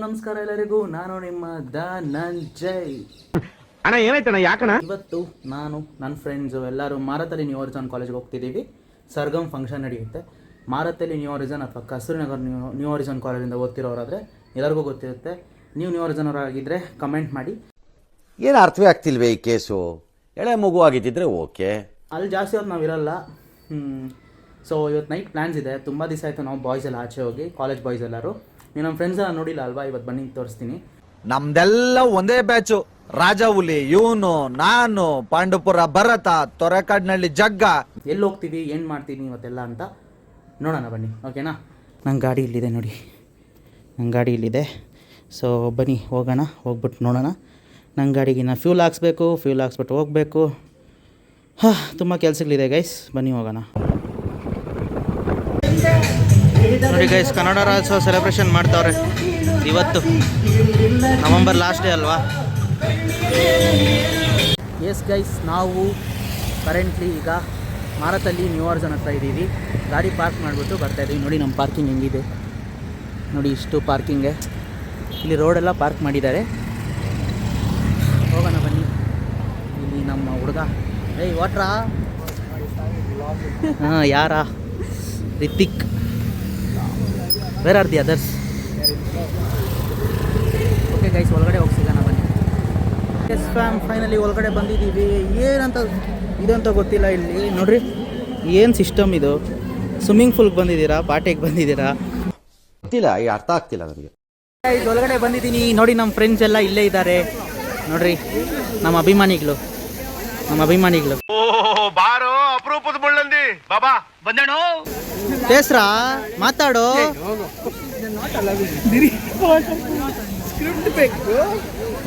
ನಮಸ್ಕಾರ ಎಲ್ಲರಿಗೂ. ನಾನು ನಿಮ್ಮ ಧನಂಜಯ್. ಅಣ್ಣ ಏನಾಯ್ತಣ್ಣ ಯಾಕಣ್ಣ? ಇವತ್ತು ನಾನು ನನ್ನ ಫ್ರೆಂಡ್ಸು ಎಲ್ಲರೂ ಮಾರತಳ್ಳಿ ನ್ಯೂ ಹಾರಿಝಾನ್ ಕಾಲೇಜ್ಗೆ ಹೋಗ್ತಿದ್ದೀವಿ. ಸರ್ಗಮ್ ಫಂಕ್ಷನ್ ನಡೆಯುತ್ತೆ. ಮಾರತಳ್ಳಿ ನ್ಯೂ ಹಾರಿಝಾನ್ ಅಥವಾ ಕಸ್ತೂರಿನಗರ್ ನ್ಯೂ ಹಾರಿಝಾನ್ ಕಾಲೇಜಿಂದ ಓದ್ತಿರೋರಾದರೆ ಎಲ್ಲರಿಗೂ ಗೊತ್ತಿರುತ್ತೆ. ನೀವು ನ್ಯೂ ಹಾರಿಝಾನ್ ಅವರಾಗಿದ್ದರೆ ಕಮೆಂಟ್ ಮಾಡಿ. ಏನು ಅರ್ಥವೇ ಆಗ್ತಿಲ್ವೇ ಈ ಕೇಸು? ಎಳೆ ಮಗು ಆಗಿದ್ದಿದ್ರೆ ಓಕೆ, ಅಲ್ಲಿ ಜಾಸ್ತಿ ಹೊತ್ತು ನಾವು ಇರೋಲ್ಲ. ಸೊ ಇವತ್ತು ನೈಟ್ ಪ್ಲ್ಯಾನ್ಸ್ ಇದೆ. ತುಂಬ ದಿವಸ ಆಯಿತು ನಾವು ಬಾಯ್ಸ್ ಎಲ್ಲ ಆಚೆ ಹೋಗಿ, ಕಾಲೇಜ್ ಬಾಯ್ಸ್ ಎಲ್ಲರೂ. ನೀವು ನಮ್ಮ ಫ್ರೆಂಡ್ಸ್ ಎಲ್ಲ ನೋಡಿಲ್ಲ ಅಲ್ವಾ? ಇವತ್ತು ಬನ್ನಿ ತೋರಿಸ್ತೀನಿ. ನಮ್ದೆಲ್ಲ ಒಂದೇ ಬ್ಯಾಚು. ರಾಜ ಹುಲಿ, ಇವನು, ನಾನು, ಪಾಂಡುಪುರ ಭರತ, ತೊರೆಕಾಡ್ನಳ್ಳಿ ಜಗ್ಗ. ಎಲ್ಲಿ ಹೋಗ್ತೀವಿ, ಏನು ಮಾಡ್ತೀನಿ ಇವತ್ತೆಲ್ಲ ಅಂತ ನೋಡೋಣ ಬನ್ನಿ. ಓಕೆನಾ? ನನ್ನ ಗಾಡಿ ಇಲ್ಲಿದೆ ನೋಡಿ, ನನ್ನ ಗಾಡಿ ಇಲ್ಲಿದೆ. ಸೊ ಬನ್ನಿ ಹೋಗೋಣ, ಹೋಗ್ಬಿಟ್ಟು ನೋಡೋಣ. ನನ್ನ ಗಾಡಿಗೆ ನಾನು ಫ್ಯೂಲ್ ಹಾಕ್ಸ್ಬಿಟ್ಟು ಹೋಗಬೇಕು. ತುಂಬ ಕೆಲಸಗಳಿದೆ ಗೈಸ್, ಬನ್ನಿ ಹೋಗೋಣ. ನೋಡಿ ಗೈಸ್, ಕನ್ನಡ ರಾಜ್ಯೋತ್ಸವ ಸೆಲೆಬ್ರೇಷನ್ ಮಾಡ್ತಾವ್ರೆ ಇವತ್ತು. ನವಂಬರ್ ಲಾಸ್ಟ್ ಡೇ ಅಲ್ವಾ? ಎಸ್ ಗೈಸ್, ನಾವು ಕರೆಂಟ್ಲಿ ಈಗ ಮಾರತಳ್ಳಿ ನ್ಯೂ ಹಾರಿಝಾನ್ ಹತ್ರ ಇದ್ದೀವಿ. ಗಾಡಿ ಪಾರ್ಕ್ ಮಾಡಿಬಿಟ್ಟು ಬರ್ತಾಯಿದ್ದೀವಿ. ನೋಡಿ ನಮ್ಮ ಪಾರ್ಕಿಂಗ್ ಹೆಂಗಿದೆ ನೋಡಿ, ಇಷ್ಟು ಪಾರ್ಕಿಂಗೆ. ಇಲ್ಲಿ ರೋಡೆಲ್ಲ ಪಾರ್ಕ್ ಮಾಡಿದ್ದಾರೆ. ಹೋಗೋಣ ಬನ್ನಿ. ಇಲ್ಲಿ ನಮ್ಮ ಹುಡುಗ, ಏಯ್ ವಾಟ್ರಾ, ಹಾಂ ಯಾರ Ritik, where are the others? Okay guys, ಒಳಗಡೆ ಹೋಗಿ ಸಿಗೋಣ ಬನ್ನಿ. ಎಸ್ ಫ್ಯಾಮ್, ಫೈನಲಿ ಒಳಗಡೆ ಬಂದಿದ್ದೀವಿ. ಏನಂತ ಇದಂತ ಗೊತ್ತಿಲ್ಲ. ಇಲ್ಲಿ ನೋಡ್ರಿ ಏನು ಸಿಸ್ಟಮ್ ಇದು. ಸ್ವಿಮ್ಮಿಂಗ್ ಪೂಲ್ಗೆ ಬಂದಿದ್ದೀರಾ, ಪಾರ್ಟಿಗೆ ಬಂದಿದ್ದೀರಾ ಗೊತ್ತಿಲ್ಲ, ಈ ಅರ್ಥ ಆಗ್ತಿಲ್ಲ ನನಗೆ. ಗೈಸ್ ಒಳಗಡೆ ಬಂದಿದ್ದೀನಿ ನೋಡಿ. ನಮ್ಮ ಫ್ರೆಂಡ್ಸ್ ಎಲ್ಲ ಇಲ್ಲೇ ಇದ್ದಾರೆ ನೋಡ್ರಿ, ನಮ್ಮ ಅಭಿಮಾನಿಗಳು. ಬಾರೋ ಅಪರೂಪದ ಮುಳ್ಳಂದಿ ಬಾಬಾ ಬಂದೇಣೋ. ಬೇಸ್ರಾ ಮಾತಾಡೋ.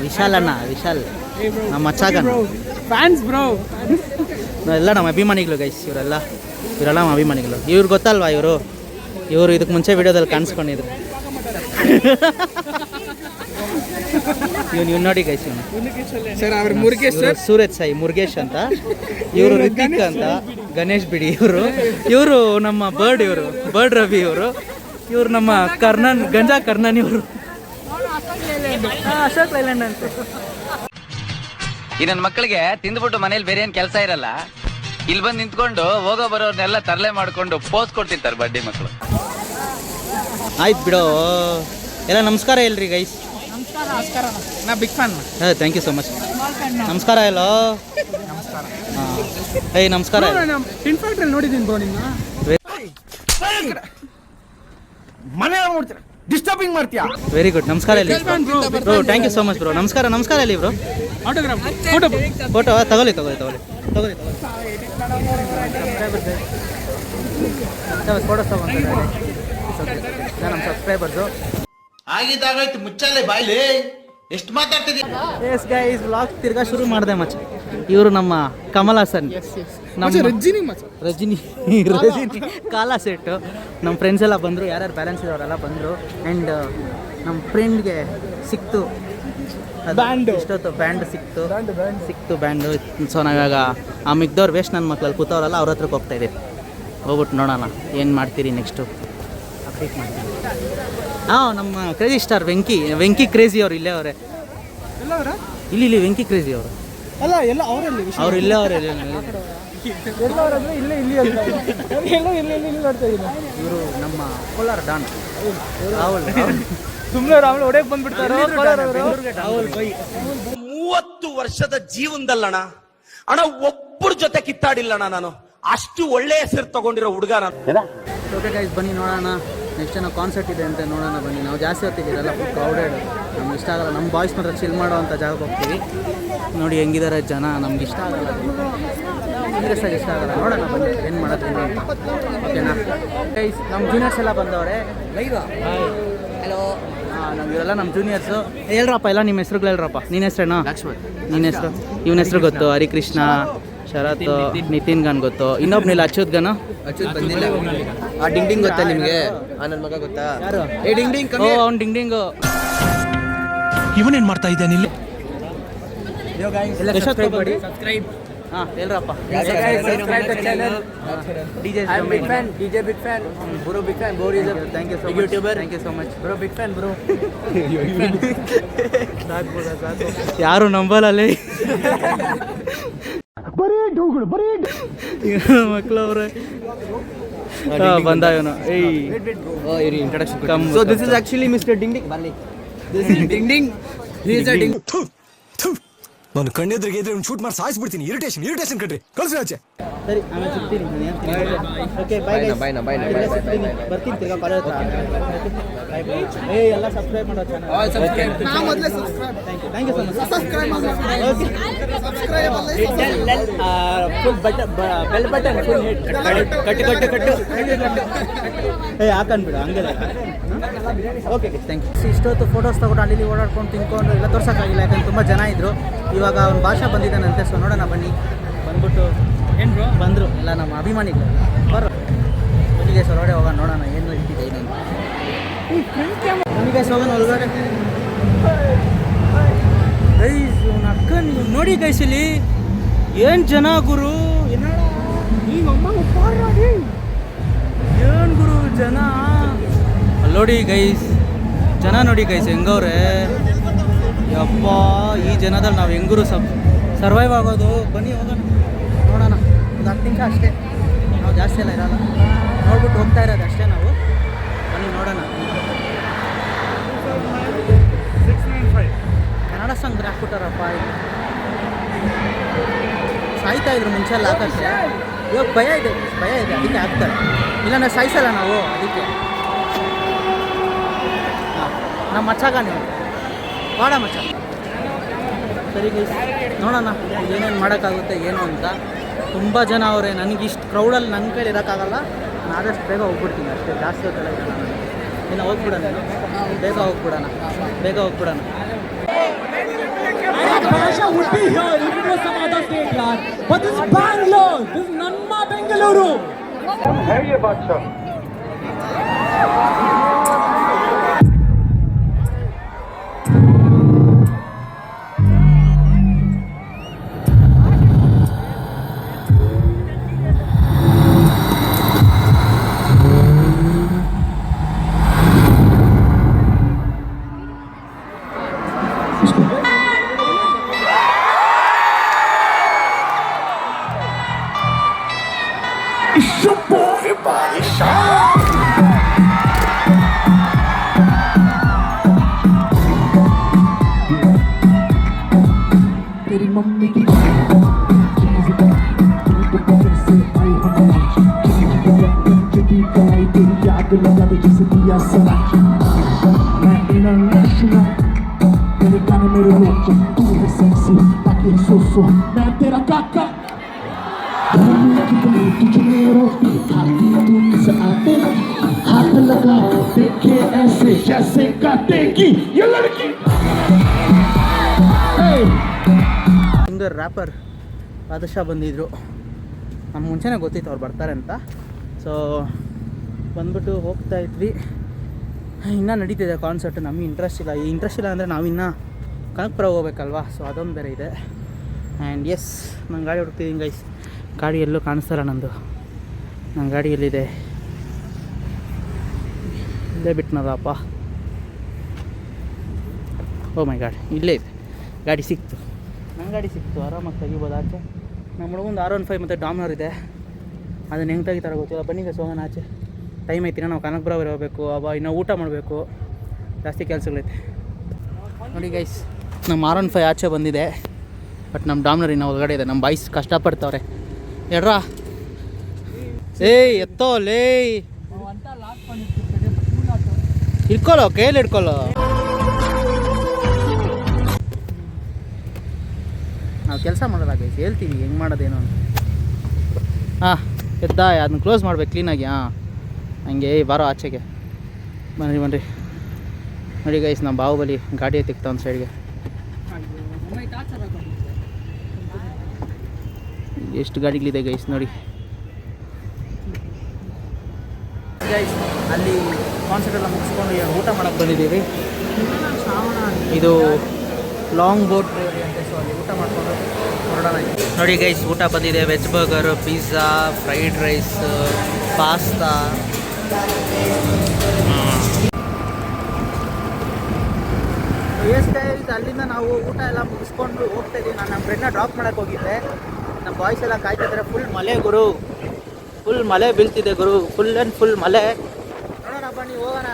ವಿಶಾಲ್ ನಮ್ಮ ಮಚ್ಚಾಗಣ್ಣ ಫ್ಯಾನ್ಸ್ ಬ್ರೋ. ಎಲ್ಲ ನಮ್ಮ ಅಭಿಮಾನಿಗಳು ಗೈಸ್. ಇವರೆಲ್ಲ ನಮ್ಮ ಅಭಿಮಾನಿಗಳು. ಇವ್ರು ಗೊತ್ತಲ್ವಾ? ಇವರು ಇದಕ್ಕೆ ಮುಂಚೆ ವಿಡಿಯೋದಲ್ಲಿ ಕಾಣಿಸ್ಕೊಂಡಿದ್ರು. ಇವ್ನು ನೋಡಿ ಗೈಸ್, ಸೂರಜ್ ಸಾಯಿ ಮುರುಗೇಶ್ ಅಂತ, ಇವರು ರಿತಿಕ್ ಅಂತ, ಗಣೇಶ್ ಬಿಡಿ ಇವರು ನಮ್ಮ ಬರ್ಡ್ ರವಿ ಇವರು ನಮ್ಮ ಗಂಜಾ ಕರ್ಣನ್ ಇವರು ಅಶೋಕ್ ಲೈಲ್ಯಾಂಡ್ ಅಂತ. ಈ ನನ್ನ ಮಕ್ಕಳಿಗೆ ತಿಂದ್ಬಿಟ್ಟು ಮನೇಲಿ ಬೇರೆ ಏನ್ ಕೆಲಸ ಇರಲ್ಲ, ಇಲ್ಲಿ ಬಂದು ನಿಂತ್ಕೊಂಡು ಹೋಗೋ ಬರೋರ್ನೆಲ್ಲ ತರಲೆ ಮಾಡ್ಕೊಂಡು ಪೋಸ್ ಕೊಡ್ತಿರ್ತಾರೆ ಬಡ್ಡಿ ಮಕ್ಕಳು. ಆಯ್ತು ಬಿಡೋ. ಎಲ್ಲ ನಮಸ್ಕಾರ ಎಲ್ರಿ ಗೈಸ್. ನಮಸ್ಕಾರ, ನಾ big fan. Thank you so much. ನಮಸ್ಕಾರ ಎಲ್ಲೋ. ಹಾಂ ಏಯ್ ನಮಸ್ಕಾರ. ಇನ್ಫ್ಯಾಕ್ಟ್ ನೋಡಿದ್ದೀನಿ ಬ್ರೋ ನಿನ್ನ. ಮನೆ ನೋಡ್ತೀರ, ಡಿಸ್ಟರ್ಬಿಂಗ್ ಮಾಡ್ತೀಯಾ? Very good. ನಮಸ್ಕಾರ ಎಲ್ಲಿ bro? Thank you so much bro. ನಮಸ್ಕಾರ ಎಲ್ಲಿ ಬ್ರೋ? ಆಟೋಗ್ರಾಫ್ ಫೋಟೋ ತಗೊಳ್ಳಿ. ಫೋಟೋಸ್ ತಗೊಂತಾರೆ ನಮ್ಮ ಸಬ್ಸ್ಕ್ರೈಬರ್ಸು. ಆಗಿದ್ದಾಗಾಯ್ತು, ಮುಚ್ಚಲ್ಲೇ ಬಾಯ್ಲಿ, ಎಷ್ಟು ಮಾತಾಡ್ತಿದ್ದೀವಿ. ಎಸ್ ಗೈಸ್, ವ್ಲಾಗ್ ತಿರ್ಗಾ ಶುರು ಮಾಡಿದೆ ಮಚ್ಚ. ಇವರು ನಮ್ಮ ಕಮಲ್ ಹಾಸನ್, ನಮ್ಮ ರಜಿನಿ ಕಾಲಾ ಸೆಟ್ಟು. ನಮ್ಮ ಫ್ರೆಂಡ್ಸ್ ಎಲ್ಲ ಬಂದರು, ಯಾರ್ಯಾರು ಬ್ಯಾಲೆನ್ಸ್ ಇರೋರೆಲ್ಲ ಬಂದರು. ಆ್ಯಂಡ್ ನಮ್ಮ ಫ್ರೆಂಡ್ಗೆ ಸಿಕ್ತು ಇಷ್ಟೊತ್ತು ಬ್ಯಾಂಡ್ ಸಿಕ್ತು ಬ್ಯಾಂಡು. ಸೊ ನಾವಾಗ ಆ ಮಿಗ್ದವ್ರು ವೇಸ್ಟ್ ನನ್ನ ಮಕ್ಳಲ್ಲಿ ಕೂತವ್ರಲ್ಲ, ಅವ್ರ ಹತ್ರಕ್ಕೆ ಹೋಗ್ತಾಯಿದ್ದೀವಿ. ಹೋಗ್ಬಿಟ್ಟು ನೋಡೋಣ ಏನು ಮಾಡ್ತೀರಿ ನೆಕ್ಸ್ಟು, ಅಪ್ಡೇಟ್ ಮಾಡ್ತೀನಿ. ನಮ್ಮ ಕ್ರೇಜಿ ಸ್ಟಾರ್ ವೆಂಕಿ ಕ್ರೇಜಿ ಅವ್ರು ಇಲ್ಲೇ ಅವರೇ. ಇಲ್ಲಿ ವೆಂಕಿ ಕ್ರೇಜಿ ಅವರು ಅಲ್ಲ, ಎಲ್ಲ ಅವರಲ್ಲಿ ಅವ್ರು ಇಲ್ಲೇ ಅವರೇ. ಇವರು ನಮ್ಮ ಕೋಲಾರ ಡಾನ್ ರಾಹುಲ್. ಸುಮ್ಮನೆ ರಾಹುಲ್ ಒಡೆಯಕ್ಕೆ ಬಂದ್ಬಿಡ್ತಾರೆ. 30 ವರ್ಷದ ಜೀವನದಲ್ಲಣ್ಣ ಒಬ್ಬರ ಜೊತೆ ಕಿತ್ತಾಡಿಲ್ಲಣ್ಣ ನಾನು. ಅಷ್ಟು ಒಳ್ಳೆ ಹೆಸರು ತಗೊಂಡಿರೋ ಹುಡುಗ ನಾನು. ಓಕೆ ಗೈಸ್, ಬನ್ನಿ ನೋಡೋಣ. ನೆಕ್ಸ್ಟ್ ಏನೋ ಕಾನ್ಸರ್ಟ್ ಇದೆ ಅಂತ ನೋಡೋಣ ಬನ್ನಿ. ನಾವು ಜಾಸ್ತಿ ಹೊತ್ತಿದ್ದೀರಲ್ಲ, ಫುಲ್ ಕ್ರೌಡೆಡ್, ನಮ್ಗೆ ಇಷ್ಟ ಆಗಲ್ಲ. ನಮ್ಮ ಬಾಯ್ಸ್ ಮಾತ್ರ ಚಿಲ್ ಮಾಡೋ ಅಂಥ ಜಾಗಕ್ಕೆ ಹೋಗ್ತೀವಿ. ನೋಡಿ ಹೆಂಗಿದ್ದಾರೆ ಜನ, ನಮ್ಗೆ ಇಷ್ಟ ಆಗಲ್ಲ, ಸೀರಿಯಸ್ಸಾಗಿ ಇಷ್ಟ ಆಗಲ್ಲ. ನೋಡೋಣ ಬನ್ನಿ ಏನು ಮಾಡೋದು ಅಂತ. ಓಕೆನಾ ಗೈಸ್? ನಮ್ಮ ಜೂನಿಯರ್ಸ್ ಎಲ್ಲ ಬಂದವ್ರೆ. ಹಲೋ. ನಮಗೆಲ್ಲ ನಮ್ಮ ಜೂನಿಯರ್ಸು. ಹೇಳ್ರಪ್ಪ ಎಲ್ಲ ನಿಮ್ಮ ಹೆಸ್ರುಗಳು ಹೇಳ್ರಪ್ಪ. ನಿನ್ನ ಹೆಸ್ರೇನೋ? ನಿನ್ನ ಹೆಸರು? ಇವನ ಹೆಸರು ಗೊತ್ತು, ಹರಿಕೃಷ್ಣ, ಶರತ್, ನಿತಿನ್ ಗನ್ ಗೊತ್ತು. ಇನ್ನೊಬ್ನಿಲ್ಲ, ಅಚ್ಯುತ್ ಗನು. ಆ ಡಿಂಗ್ ಗೊತ್ತಾ ನಿಮಗೆ? ನನ್ನ ಮಗ ಗೊತ್ತಾ? ಅವ್ನು ಡಿಂಗ್ಡಿಂಗು. ಇವನೇನ್ ಮಾಡ್ತಾ ಇದ್ದಾನೆ ಇಲ್ಲಿ? ಹಾಂ ಹೇಳ್ರಪ್ಪ. DJ DJ big fan. Bro big fan. Bro is a thank you so big much. YouTuber. Thank you so much. Bro big fan bro. ಯಾರು ನಂಬಲ್ಲೇ ಮಕ್ಕಳವ್ರೆ ಬಂದ ಇವನು. ಏಯ್ Oh, your introduction. Come. So this is actually Mr. Ding Ding. Bali. This is Ding Ding. He is a Ding. ನಾನು ಕಣ್ಣೆದ್ರಿಗೆ ಇದ್ರೆ ಒಂದು shoot ಮಾಡಿ ಸಾಯಿಸ್ಬಿಡ್ತೀನಿ. Irritation ಕಟ್ರಿ ಕಳ್ಸಿ ಆಚೆ. ಸರಿ ಆಮೇಲೆ ಸಿಗ್ತೀನಿ. Okay bye guys. ಬರ್ತೀನಿ ತಿರ್ಗಾ ಕಾಲೇಜ್ ಹತ್ರ. ಏಯ್ ಎಲ್ಲ ಸಬ್ಸ್ಕ್ರೈಬ್ ಮಾಡೋ ಚಾನಲ್. ನಾ ಮೊದಲೇ subscribe. Thank you so much. Subscribe ಮಾಡಿ. Okay subscribe Full bell button. Full hit. ಕಟ್ಟು. ಏಯ್ ಹಾಕನ್ಬಿಡು ಹಂಗೆಲ್ಲ. Okay thank you. ಇಷ್ಟೊತ್ತು ಫೋಟೋಸ್ ತಗೊಂಡು ಅಲ್ಲಿ ಓಡಾಡ್ಕೊಂಡು ತಿನ್ಕೊಂಡು ಎಲ್ಲ ತೋರ್ಸೋಕ್ಕಾಗಿಲ್ಲ, ಯಾಕಂದ್ರೆ ತುಂಬ ಜನ ಇದ್ದರು. ಇವಾಗ ಅವ್ನ ಭಾಷಾ ಬಂದಿದ್ದಾನಂತೆ, ಸೊ ನೋಡೋಣ ಬನ್ನಿ. ಬಂದ್ಬಿಟ್ಟು ಏನು ಬ್ರೋ ಬಂದರು ಎಲ್ಲ ನಮ್ಮ ಅಭಿಮಾನಿಗಳು. ಬರೋ ಬನ್ನಿಗೆ ಹೊರಗಡೆ ಹೋಗೋಣ, ನೋಡೋಣ ಏನು ಇಟ್ಟಿದೆ ಏನೇನು. ಬನ್ನಿಗೆ ಹೋಗೋಣ ಒಳಗಡೆ. ಗೈಸ್ ಇವ್ನ ಅಕ್ಕ ನೀವು ನೋಡಿ ಗೈಸ್, ಇಲ್ಲಿ ಏನು ಜನ ಗುರು. ಏನು ಗುರು ಜನ ಅಲ್ಲಿ ನೋಡಿ ಗೈಸ್, ಜನ ನೋಡಿ ಗೈಸ್ ಹೆಂಗವ್ರೆ. ಯಪ್ಪ ಈ ಜನದಲ್ಲಿ ನಾವು ಹೆಂಗರು ಸರ್ವೈವ್ ಆಗೋದು. ಬನ್ನಿ ಹೋಗೋಣ, ನೋಡೋಣ. ಒಂದು 10 ನಿಮಿಷ ಅಷ್ಟೇ, ನಾವು ಜಾಸ್ತಿ ಎಲ್ಲ ಇರೋಲ್ಲ, ನೋಡ್ಬಿಟ್ಟು ಹೋಗ್ತಾ ಇರೋದು ಅಷ್ಟೇ ನಾವು. ಬನ್ನಿ ನೋಡೋಣ. ಕನ್ನಡ ಸಾಂಗ್ ಹಾಕ್ಬಿಟ್ಟಾರಪ್ಪ. ಸಾಯ್ತಾ ಇದ್ರು ಮುಂಚೆ ಎಲ್ಲ ಹಾಕಕ್ಕೆ, ಇವಾಗ ಭಯ ಇದೆ ಅದಕ್ಕೆ ಹಾಕ್ತಾರೆ. ಇಲ್ಲಾಂದ್ರೆ ಸಾಯಿಸಲ್ಲ ನಾವು ಅದಕ್ಕೆ. ನಮ್ಮ ಮಚ್ಚಾಗ ನೀವು ಬಾಡ ಮಚ್ಚ. ಸರಿ ಗೈಸ್ ನೋಡೋಣ ಏನೇನು ಮಾಡೋಕ್ಕಾಗುತ್ತೆ ಏನು ಅಂತ. ತುಂಬ ಜನ ಅವರೇ, ನನಗೆ ಇಷ್ಟು ಕ್ರೌಡಲ್ಲಿ ನನ್ನ ಕೈಲಿ ಇರೋಕ್ಕಾಗಲ್ಲ. ನಾನು ಆದಷ್ಟು ಬೇಗ ಹೋಗ್ಬಿಡ್ತೀನಿ ಅಷ್ಟೇ, ಜಾಸ್ತಿ ಹೊತ್ತಲ್ಲ ಇರೋಣ. ಇನ್ನು ಹೋಗ್ಬಿಡೋಣ, ಬೇಗ ಹೋಗ್ಬಿಡೋಣ. तेरी मम्मी की तेरी याद लगा दे जिसे दिया सरा. मैं इंटरनेशनल, तेरे गाने मेरे रोक, तू है सेक्सी ताकि सो मैं तेरा काका. तुझे मेरो तू से आते हाथ लगा देखे ऐसे जैसे काटेगी ये लड़की. ಸಿಂಗರ್ ರ್ಯಾಪರ್ ಬಾದಶಾ ಬಂದಿದ್ದರು. ನಮ್ಗೆ ಮುಂಚೆನೇ ಗೊತ್ತಿತ್ತು ಅವ್ರು ಬರ್ತಾರೆ ಅಂತ. ಸೊ ಬಂದ್ಬಿಟ್ಟು ಹೋಗ್ತಾ ಇದ್ವಿ. ಇನ್ನೂ ನಡೀತಿದೆ ಕಾನ್ಸರ್ಟ್. ನಮಗೆ ಇಂಟ್ರೆಸ್ಟ್ ಇಲ್ಲ ಅಂದರೆ ನಾವಿನ್ನೂ ಕನಕಪುರ ಹೋಗ್ಬೇಕಲ್ವಾ, ಸೊ ಅದೊಂದು ಬೇರೆ ಇದೆ. ಆ್ಯಂಡ್ ಎಸ್ ನಾನು ಗಾಡಿ ಹುಡುಕ್ತಿದ್ದೀನಿ ಗೈಸ್. ಗಾಡಿ ಎಲ್ಲೂ ಕಾಣಿಸ್ತಲ್ಲ ನಂದು. ನನ್ನ ಗಾಡಿ ಎಲ್ಲಿದೆ? ಇಲ್ಲೇ ಬಿಟ್ನದಪ್ಪ. ಓ ಮೈ ಗಾಡ್, ಇಲ್ಲೇ ಇದೆ ಗಾಡಿ. ಸಿಕ್ತು, ನನ್ನ ಗಾಡಿ ಸಿಕ್ತು. ಆರಾಮಾಗಿ ತೆಗಿಬೋದು ಆಚೆ. ನಮ್ಮ ಹುಡುಗಂದು R15 ಮತ್ತು ಡಾಮ್ನರ್ ಇದೆ. ಅದನ್ನು ಹೆಂಗೆ ತೆಗಿತಾರೋ ಗೊತ್ತಿಲ್ಲ. ಬನ್ನಿ ಗೈಸ್ ಹೋಗೋಣ ಆಚೆ. ಟೈಮ್ ಐತಿನ, ನಾವು ಕನಕಪುರ ಹೋಗಬೇಕು. ಇನ್ನೂ ಊಟ ಮಾಡಬೇಕು, ಜಾಸ್ತಿ ಕೆಲಸಗಳೈತೆ. ನೋಡಿ ಗೈಸ್, ನಮ್ಮ R15 ಆಚೆ ಬಂದಿದೆ. ಬಟ್ ನಮ್ಮ ಡಾಮ್ನರ್ ಇನ್ನೂ ಒಳಗಡೆ ಇದೆ. ನಮ್ಮ ಬಾಯ್ಸ್ ಕಷ್ಟಪಡ್ತವ್ರೆ. ಎಡ್ರಾ ಏಯ್ ಎತ್ತೋ ಲೇ, ಇಟ್ಕೊಳ್ಳೋ ಕೈಯಲ್ಲಿ ಇಟ್ಕೊಳ್ಳೋ. ನಾವು ಕೆಲಸ ಮಾಡೋಲ್ಲ ಗೈಸ್, ಹೇಳ್ತೀವಿ ಹೆಂಗೆ ಮಾಡೋದೇನು ಅಂತ. ಹಾಂ ಎದ್ದ, ಅದನ್ನ ಕ್ಲೋಸ್ ಮಾಡ್ಬೇಕು ಕ್ಲೀನಾಗಿ. ಹಾಂ ಹಂಗೆ ಬಾರೋ ಆಚೆಗೆ ಬನ್ರಿ. ನೋಡಿ ಗೈಸ್, ನಮ್ಮ ಬಾಹುಬಲಿ ಗಾಡಿ ತಿಕ್ತ ಒಂದು ಸೈಡ್ಗೆ. ಎಷ್ಟು ಗಾಡಿಗಳಿದೆ ಗೈಸ್ ನೋಡಿ ಗೈಸ್. ಅಲ್ಲಿ ಕಾನ್ಸರ್ಟ್ ಎಲ್ಲ ಮುಗಿಸ್ಕೊಂಡು ಊಟ ಮಾಡೋಕ್ಕೆ ಬಂದಿದ್ದೀವಿ. ಇದು ಲಾಂಗ್ ಬೋಟ್ ಅಂತೆ, ಸೊ ಅಲ್ಲಿ ಊಟ ಮಾಡಿಕೊಂಡು ಹೊರಡೋಣ ಮಾಡೋಣ. ನೋಡಿ ಗೈಸ್, ಊಟ ಬಂದಿದೆ. Veg burger, pizza, fried rice, pasta. Yes guys, ಅಲ್ಲಿಂದ ನಾವು ಊಟ ಎಲ್ಲ ಮುಗಿಸ್ಕೊಂಡು ಹೋಗ್ತಾ ಇದ್ದೀವಿ. ನಾನು ನಮ್ಮ ಫ್ರೆಂಡ್ನ ಡ್ರಾಪ್ ಮಾಡೋಕ್ಕೆ ಹೋಗಿದ್ದೆ. ನಮ್ಮ ಬಾಯ್ಸ್ ಎಲ್ಲ ಕಾಯ್ತಿದ್ದಾರೆ. ಫುಲ್ ಮಳೆ ಗುರು, ಫುಲ್ ಮಳೆ ಬೀಳ್ತಿದೆ ಗುರು, ಫುಲ್ ಆ್ಯಂಡ್ ಫುಲ್ ಮಳೆ. ನೋಡೋಣ ಬನ್ನಿ ಹೋಗೋಣ.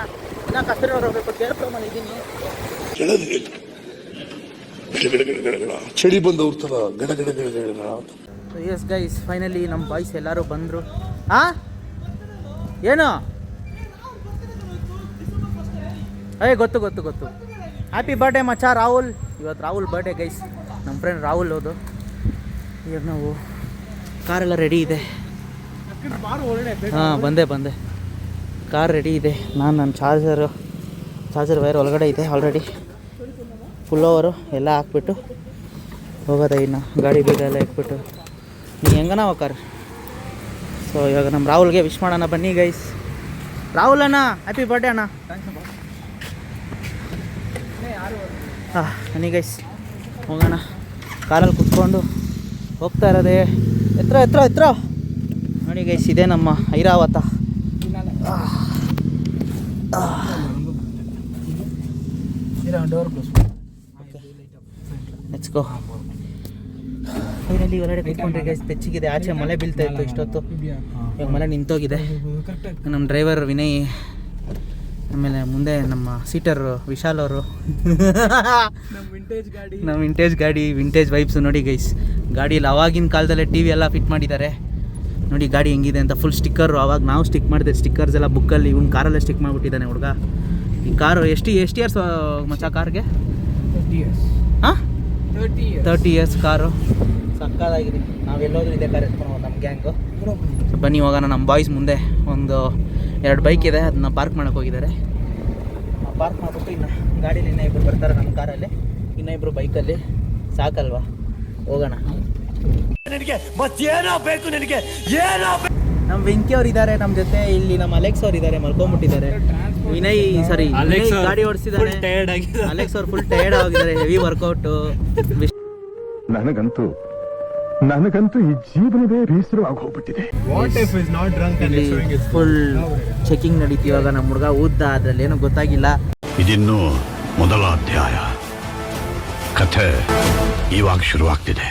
ಇನ್ನೂ ಕಷ್ಟದವ್ರು ಹೋಗ್ಬೇಕು. ಕೇಳ್ಕೊಂಬಲ್ಲಿ ಇದ್ದೀನಿ. ಚಳಿ ಬಂದು ಹೋಗ್ತದ ಗಡ ಗಡ ಗಡ ಗಡ. ಎಸ್ ಗೈಸ್, ಫೈನಲಿ ನಮ್ಮ ಬಾಯ್ಸ್ ಎಲ್ಲರೂ ಬಂದರು. ಹಾಂ ಏನು? ಗೊತ್ತು ಗೊತ್ತು ಗೊತ್ತು. ಹ್ಯಾಪಿ ಬರ್ಡೇ ಮಚ್ಚ ರಾಹುಲ್. ಇವತ್ತು ರಾಹುಲ್ ಬರ್ಡೇ ಗೈಸ್. ನಮ್ಮ ಫ್ರೆಂಡ್ ರಾಹುಲ್ ಹೋದು. ಇವಾಗ ನಾವು ಕಾರೆಲ್ಲ ರೆಡಿ ಇದೆ. ಹಾಂ ಬಂದೆ. ಕಾರ್ ರೆಡಿ ಇದೆ. ನನ್ನ ಚಾರ್ಜರ್ ವೈರ್ ಒಳಗಡೆ ಇದೆ ಆಲ್ರೆಡಿ. ಫುಲ್ ಓವರು ಎಲ್ಲ ಹಾಕ್ಬಿಟ್ಟು ಹೋಗೋದೆ. ಇನ್ನು ಗಾಡಿ ಬೀಗ ಎಲ್ಲ ಇಟ್ಬಿಟ್ಟು ನೀ ಹೆಂಗನ ಹೋಗಾರ. ಸೊ ಇವಾಗ ನಮ್ಮ ರಾಹುಲ್ಗೆ ವಿಶ್ ಮಾಡೋಣ ಬನ್ನಿ ಗೈಸ್. ರಾಹುಲ್ ಅಣ್ಣ, ಹ್ಯಾಪಿ ಬರ್ಡೇ ಅಣ್ಣ. ಹಾಂ ಬನ್ನಿ ಗೈಸ್, ಹೋಗೋಣ. ಕಾರಲ್ಲಿ ಕುತ್ಕೊಂಡು ಹೋಗ್ತಾ ಇರೋದೇ. ಎತ್ರ ನೋಡಿ ಗೈಸ್, ಇದೇ ನಮ್ಮ ಐರಾವತ. Let's go. ಫೈನಲಿ ಹೊರಗಡೆ ಕುತ್ಕೊಂಡ್ರೆ ಗೈಸ್, ಬೆಚ್ಚಗಿದೆ. ಆಚೆ ಮಳೆ ಬೀಳ್ತಾ ಇತ್ತು ಇಷ್ಟೊತ್ತು. ಇವಾಗ ಮಳೆ ನಿಂತೋಗಿದೆ. ನಮ್ಮ ಡ್ರೈವರ್ ವಿನಯ್, ಆಮೇಲೆ ಮುಂದೆ ನಮ್ಮ ಸೀಟರ್ ವಿಶಾಲ್ ಅವರು. ನಮ್ಮ ವಿಂಟೇಜ್ ಗಾಡಿ, ವಿಂಟೇಜ್ ವೈಬ್ಸ್. ನೋಡಿ ಗೈಸ್, ಗಾಡಿಯಲ್ಲಿ ಅವಾಗಿನ ಕಾಲದಲ್ಲೇ ಟಿ ವಿ ಎಲ್ಲ ಫಿಟ್ ಮಾಡಿದ್ದಾರೆ. ನೋಡಿ ಗಾಡಿ ಹೆಂಗಿದೆ ಅಂತ. Full sticker. ಅವಾಗ ನಾವು ಸ್ಟಿಕ್ ಮಾಡಿದೆ ಸ್ಟಿಕ್ಕರ್ಸ್ ಎಲ್ಲ ಬುಕ್ಕಲ್ಲಿ. ಇವ್ನು ಕಾರಲ್ಲೇ ಸ್ಟಿಕ್ ಮಾಡಿಬಿಟ್ಟಿದ್ದಾನೆ ಹುಡುಗ. ಈ ಕಾರು ಎಷ್ಟು ಇಯರ್ಸ್ ಮಚ್ಚ ಕಾರ್ಗೆ? ಹಾಂ 30 ಇಯರ್ಸ್ ಕಾರು. ಸಕ್ಕದಾಗಿದೆ. ನಾವೆಲ್ಲೋದ್ರೂ ಇದೆ ಕಾರ್ ಎತ್ಕೊಂಡು ನಮ್ಮ ಗ್ಯಾಂಗು. ಬನ್ನಿ ಹೋಗೋಣ. ನಮ್ಮ ಬಾಯ್ಸ್ ಮುಂದೆ ಒಂದು 2 ಬೈಕ್ ಇದೆ, ಅದನ್ನ ಪಾರ್ಕ್ ಮಾಡೋಕೆ ಹೋಗಿದ್ದಾರೆ. ಪಾರ್ಕ್ ಮಾಡ್ಬಿಟ್ಟು ಇನ್ನು ಗಾಡೀಲಿ ಇನ್ನೂ 2 ಬರ್ತಾರೆ ನಮ್ಮ ಕಾರಲ್ಲಿ, ಇನ್ನೂ 2 ಬೈಕಲ್ಲಿ. ಸಾಕಲ್ವಾ? ಹೋಗೋಣ. ನಮ್ಮ ವೆಂಕಿ ಅವ್ರು ಇದ್ದಾರೆ ನಮ್ಮ ಜೊತೆ. ಇಲ್ಲಿ ನಮ್ಮ ಅಲೆಕ್ಸ್ ಅವ್ರು ಇದ್ದಾರೆ, ಮಲ್ಕೊಂಡ್ಬಿಟ್ಟಿದ್ದಾರೆ. ವಿನಯ್ ಗಾಡಿ ಓಡಿಸಿದ್ದಾರೆ. ಅಲೆಕ್ಸ್ ಅವ್ರು ಫುಲ್ ಟಯರ್ಡ್ ಆಗಿದ್ದಾರೆ, ಹೆವಿ ವರ್ಕೌಟು. ನನಗಂತೂ ಈ ಜೀವನವೇ ಬೇಸರವಾಗಿ ಹೋಗ್ಬಿಟ್ಟಿದೆ. ಫುಲ್ ಚೆಕಿಂಗ್ ನಡೀತಿ ಇವಾಗ. ನಮ್ಮ ಹುಡುಗ ಊದ್ದ, ಅದ್ರಲ್ಲಿ ಏನೋ ಗೊತ್ತಾಗಿಲ್ಲ. ಇದಿನ್ನು ಮೊದಲ ಅಧ್ಯಾಯ. ಕಥೆ ಇವಾಗ ಶುರುವಾಗ್ತಿದೆ.